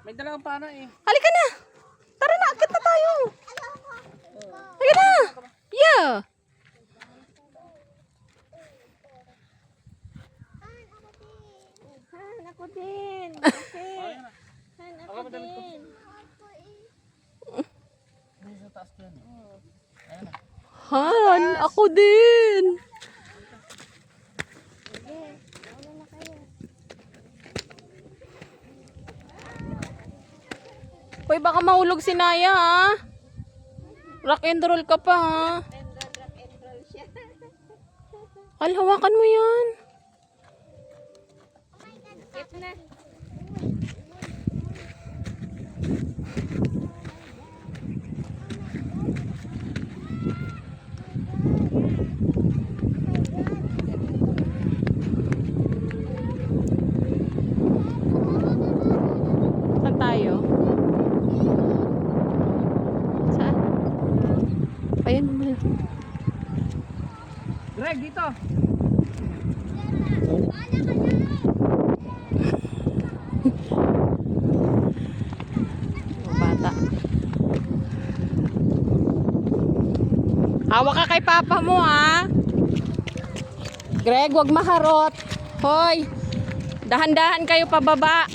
May dalawang pana eh. Halika na. Tara na, akit na tayo. Halika na. Yeah. Han, ako din. Han, ako din. Sa taas ko yan. Ayan na. Han, ako din. Hoy, baka mahulog si Naya, ha? Rock and roll ka pa, ha? Rock and roll siya. Al, hawakan mo yan. Get na. Saan tayo? Saan? Ayan mo. Greg, dito. Bata. Hawak ka kay papa mo, ha? Greg, wag maharot. Hoy, dahan-dahan kayo pababa.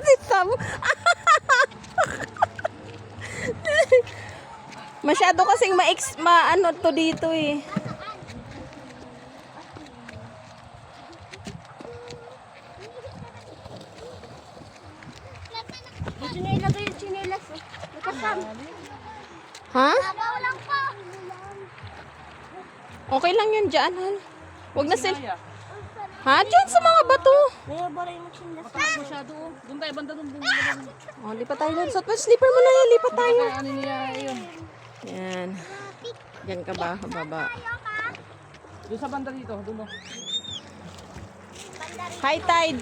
Si Sam. Masyado kasing maano to dito eh. Chinelas ko yung chinelas. Nakasam. Ha? Sabaw lang po. Okay lang yan dyan, Han. Huwag na sila. Ha? Dyan sa mga bato. May baray mo chinelas. Mataas masyado. Doon tayo, banda doon. Oh, lipat tayo dun. Suot mo yung slipper mo na yan. Lipat tayo. Ano niya yun? Yan. Diyan ka ba? Baba. Doon sa banda dito. Doon mo. High tide.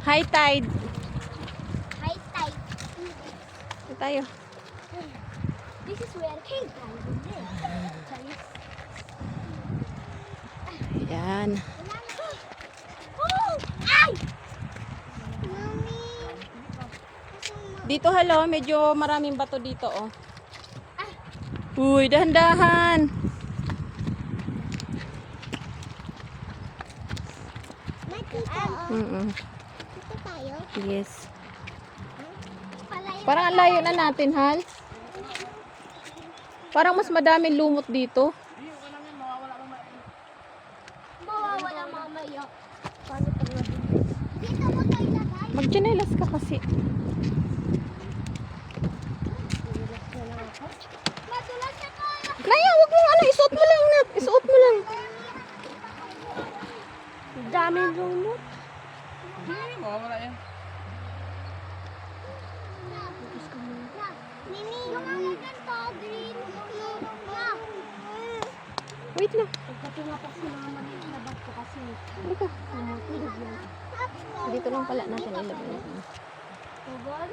High tide. High tide. Dito tayo. This is where cave tide is. Yan. Oh! Ay! Mami. Dito, hello. Medyo maraming bato dito, oh. Uy, dahan-dahan. Makita. Dito tayo. Yes. Palayo. Parang ang layo na natin, Hal. Parang mas madaming lumot dito. Mawawala mamaya. Paano pag nabigyan? Dito mo tayo lagay. Magchinelas ka kasi. Madulas siya kaya. Naya, wag mo ano. Isuot mo lang, Nat. Isuot mo lang. Daming lumot. Hindi, mawawala yan. Nini, yung mga ganito, green. Wait lang. Pagkatulapak si mga maliit na bag ko kasi. Halika. Dito lang pala natin ilagay. Tubol.